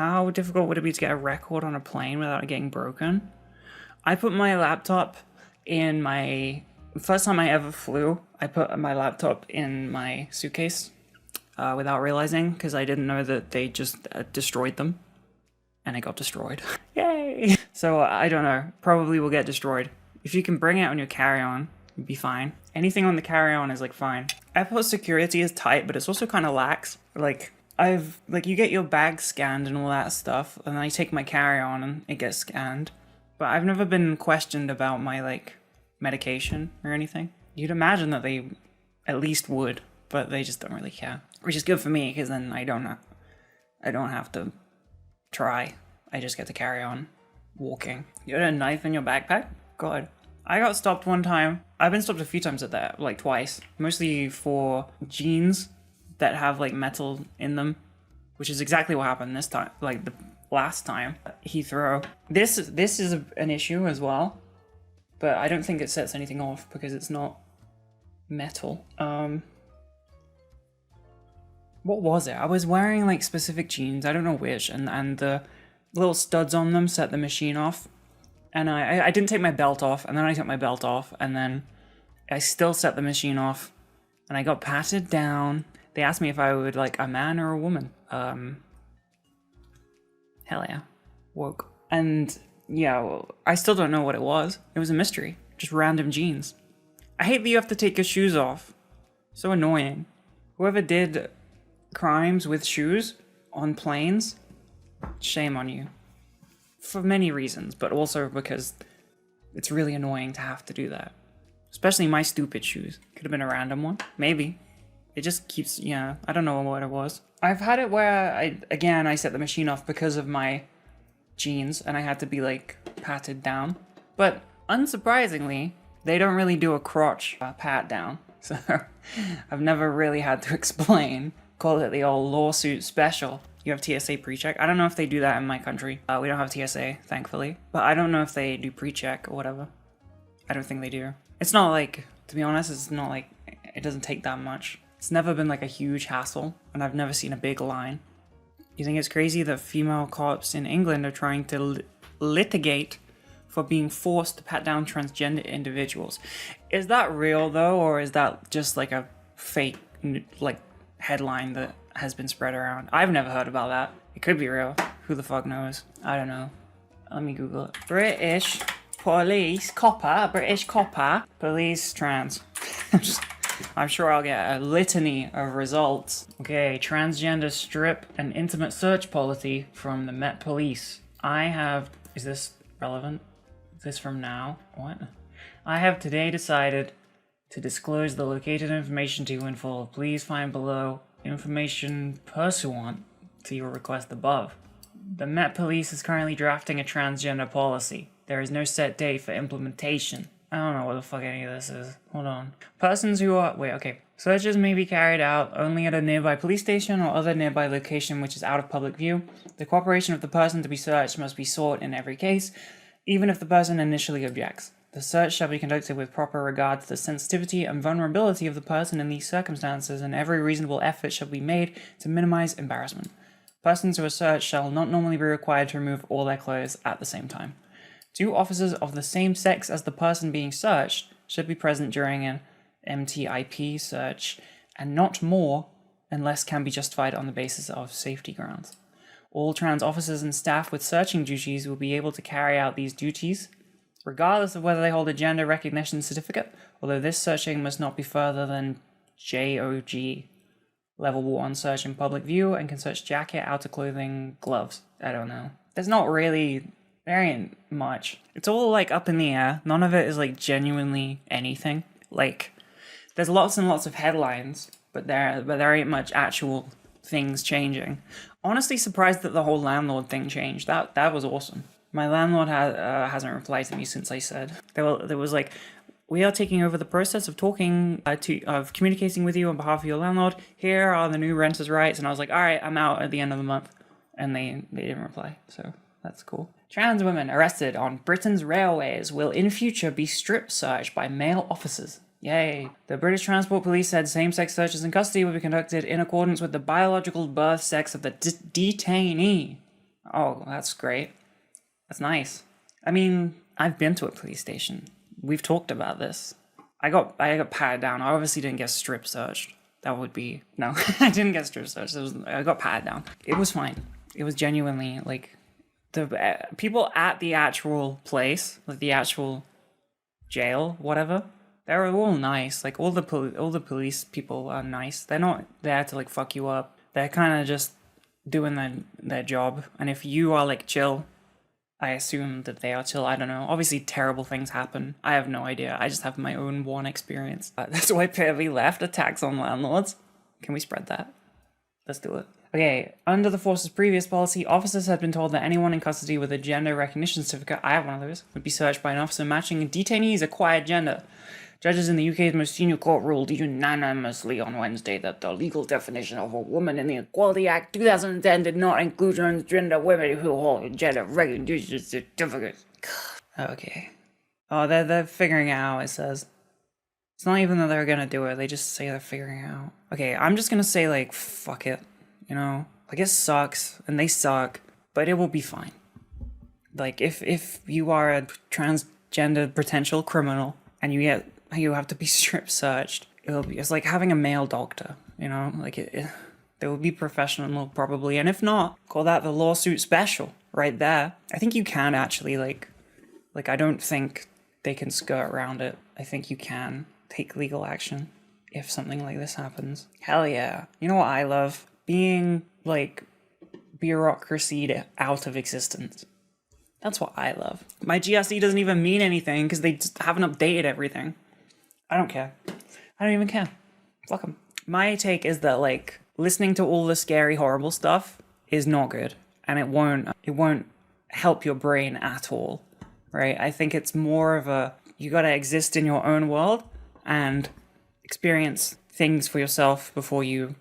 how difficult would it be to get a record on a plane without it getting broken? I put my laptop in my... First time I ever flew, I put my laptop in my suitcase without realizing, because I didn't know that they just destroyed them. And it got destroyed. Yay! So I don't know, probably will get destroyed. If you can bring it on your carry-on, you'd be fine. Anything on the carry-on is like fine. Airport security is tight, but it's also kind of lax. Like you get your bag scanned and all that stuff, and then I take my carry-on and it gets scanned. But I've never been questioned about my like medication or anything. You'd imagine that they at least would, but they just don't really care. Which is good for me, because then I don't have to try. I just get to carry on walking. You had a knife in your backpack? God. I got stopped one time. I've been stopped a few times at that, like twice. Mostly for jeans that have like metal in them, which is exactly what happened this time, like the last time. Heathrow. This is an issue as well, but I don't think it sets anything off because it's not metal. What was it? I was wearing like specific jeans, I don't know which, and the little studs on them set the machine off. And I didn't take my belt off, and then I took my belt off, and then I still set the machine off, and I got patted down. They asked me if I would like a man or a woman. Hell yeah. Woke. And yeah, well, I still don't know what it was. It was a mystery. Just random jeans. I hate that you have to take your shoes off. So annoying. Whoever did crimes with shoes on planes, shame on you. For many reasons, but also because it's really annoying to have to do that. Especially my stupid shoes. Could have been a random one. Maybe. It just keeps, yeah, I don't know what it was. I've had it where I set the machine off because of my jeans and I had to be like patted down. But unsurprisingly, they don't really do a crotch pat down. So I've never really had to explain. Call it the old lawsuit special. You have TSA pre-check. I don't know if they do that in my country. We don't have TSA, thankfully. But I don't know if they do pre-check or whatever. I don't think they do. It's not like, to be honest, it's not like, it doesn't take that much. It's never been like a huge hassle, and I've never seen a big line. You think it's crazy that female cops in England are trying to litigate for being forced to pat down transgender individuals? Is that real though, or is that just like a fake like headline that has been spread around? I've never heard about that. It could be real. Who the fuck knows? I don't know. Let me Google it. British police police trans. I'm sure I'll get a litany of results. Okay, transgender strip and intimate search policy from the Met Police. Is this relevant? Is this from now? What? I have today decided to disclose the located information to you in full. Please find below information pursuant to your request above. The Met Police is currently drafting a transgender policy. There is no set date for implementation. I don't know what the fuck any of this is. Hold on. Searches may be carried out only at a nearby police station or other nearby location which is out of public view. The cooperation of the person to be searched must be sought in every case, even if the person initially objects. The search shall be conducted with proper regard to the sensitivity and vulnerability of the person in these circumstances, and every reasonable effort shall be made to minimize embarrassment. Persons who are searched shall not normally be required to remove all their clothes at the same time. 2 officers of the same sex as the person being searched should be present during an MTIP search, and not more unless can be justified on the basis of safety grounds. All trans officers and staff with searching duties will be able to carry out these duties, regardless of whether they hold a gender recognition certificate, although this searching must not be further than JOG, level 1 search in public view, and can search jacket, outer clothing, gloves. I don't know. There ain't much. It's all like up in the air. None of it is like genuinely anything. Like, there's lots and lots of headlines, but there ain't much actual things changing. Honestly surprised that the whole landlord thing changed. That was awesome. My landlord hasn't replied to me since I said. There was like, we are taking over the process of communicating with you on behalf of your landlord. Here are the new renters' rights. And I was like, all right, I'm out at the end of the month. And they didn't reply. So that's cool. Trans women arrested on Britain's railways will in future be strip searched by male officers. Yay. The British Transport Police said same-sex searches in custody will be conducted in accordance with the biological birth sex of the detainee. Oh, that's great. That's nice. I mean, I've been to a police station. We've talked about this. I got patted down. I obviously didn't get strip searched. That would be no. I didn't get strip searched. I got patted down. It was fine. It was genuinely like the people at the actual place, like the actual jail, whatever. They're all nice. Like all the police people are nice. They're not there to like fuck you up. They're kind of just doing their job. And if you are like chill, I assume that they are chill. I don't know. Obviously, terrible things happen. I have no idea. I just have my own one experience. That's why POV left a tax on landlords. Can we spread that? Let's do it. Okay, under the force's previous policy, officers had been told that anyone in custody with a gender recognition certificate, I have one of those, would be searched by an officer matching a detainee's acquired gender. Judges in the UK's most senior court ruled unanimously on Wednesday that the legal definition of a woman in the Equality Act 2010 did not include transgender women who hold gender recognition certificates. Okay. Oh, they're figuring it out, it says. It's not even that they're gonna do it, they just say they're figuring it out. Okay, I'm just gonna say, like, fuck it. You know? Like, it sucks, and they suck, but it will be fine. Like, if you are a transgender potential criminal, and you have to be strip searched, it's like having a male doctor, you know? Like, they will be professional, probably, and if not, call that the lawsuit special, right there. I think you can actually, like, I don't think they can skirt around it. I think you can take legal action if something like this happens. Hell yeah. You know what I love? Being, like, bureaucracied out of existence. That's what I love. My GRC doesn't even mean anything because they just haven't updated everything. I don't care. I don't even care. Fuck them. My take is that, like, listening to all the scary, horrible stuff is not good. And it won't help your brain at all. Right? I think it's more of you gotta exist in your own world and experience things for yourself before you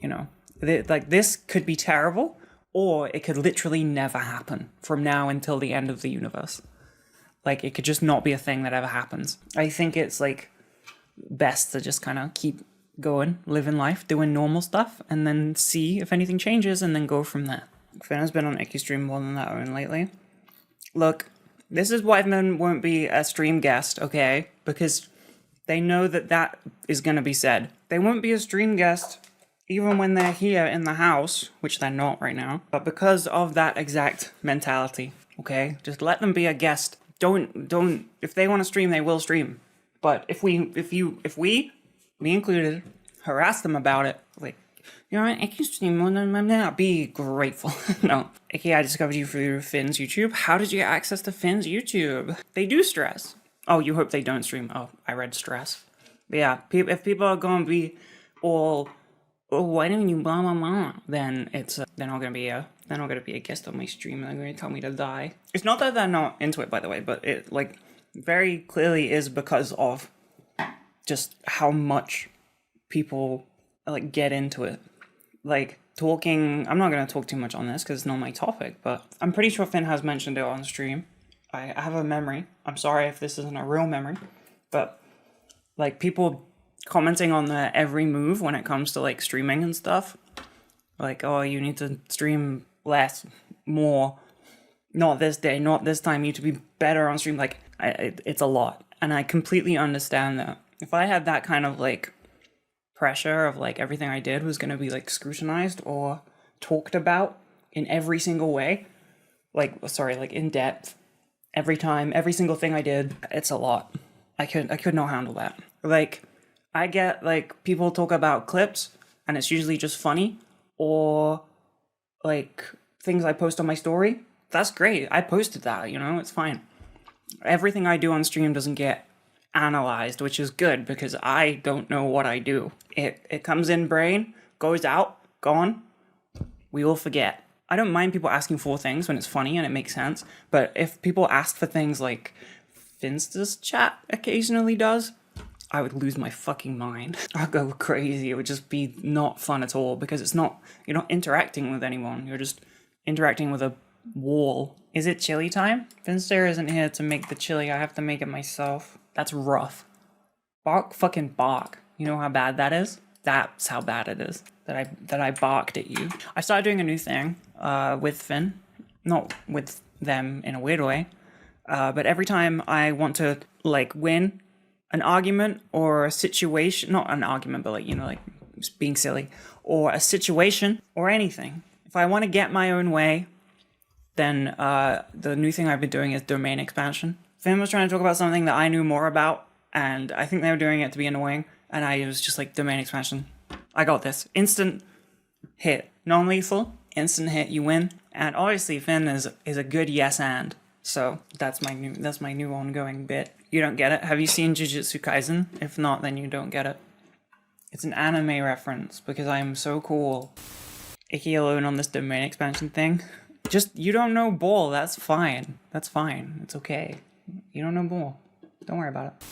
know, like, this could be terrible, or it could literally never happen from now until the end of the universe. Like, it could just not be a thing that ever happens. I think it's, like, best to just kind of keep going, living life, doing normal stuff, and then see if anything changes, and then go from there. Finn has been on Icky stream more than that one lately. Look, this is why Finn won't be a stream guest, okay? Because they know that is going to be said. They won't be a stream guest even when they're here in the house, which they're not right now, but because of that exact mentality, okay? Just let them be a guest. Don't, if they want to stream, they will stream. But if we, me included, harass them about it, like, you know what, I can stream more than I'm be grateful. No. Icky, I discovered you through Finn's YouTube. How did you get access to Finn's YouTube? They do stress. Oh, you hope they don't stream. Oh, I read stress. But yeah, if people are gonna be all, oh, why don't you blah blah blah, then they're not gonna be a guest on my stream, and they're gonna tell me to die. It's not that they're not into it, by the way, but it, like, very clearly is because of just how much people, like, get into it. Like, I'm not gonna talk too much on this because it's not my topic, but I'm pretty sure Finn has mentioned it on stream. I have a memory. I'm sorry if this isn't a real memory, but, like, people commenting on their every move when it comes to, like, streaming and stuff. Like, oh, you need to stream less, more, not this day, not this time, you need to be better on stream. Like, it's a lot. And I completely understand that. If I had that kind of, like, pressure of, like, everything I did was going to be, like, scrutinized or talked about in every single way, like, in depth, every time, every single thing I did, it's a lot. I could not handle that. Like, I get, like, people talk about clips, and it's usually just funny, or, like, things I post on my story. That's great. I posted that, you know, it's fine. Everything I do on stream doesn't get analyzed, which is good, because I don't know what I do. It comes in brain, goes out, gone. We will forget. I don't mind people asking for things when it's funny and it makes sense, but if people ask for things like Finsta's chat occasionally does, I would lose my fucking mind. I'd go crazy. It would just be not fun at all, because you're not interacting with anyone. You're just interacting with a wall. Is it chili time? Finster isn't here to make the chili. I have to make it myself. That's rough. Bark fucking bark. You know how bad that is? That's how bad it is that I barked at you. I started doing a new thing with Finn. not with them in a weird way, but every time I want to like win an argument or a situation, not an argument, but like, you know, like just being silly, or a situation or anything. If I want to get my own way, then the new thing I've been doing is domain expansion. Finn was trying to talk about something that I knew more about, and I think they were doing it to be annoying, and I was just like, domain expansion. I got this. Instant hit. Non-lethal, instant hit, you win. And obviously Finn is a good yes and. So that's my new ongoing bit. You don't get it? Have you seen Jujutsu Kaisen? If not, then you don't get it. It's an anime reference because I am so cool. Icky alone on this domain expansion thing. Just, you don't know ball, that's fine. That's fine. It's okay. You don't know ball. Don't worry about it.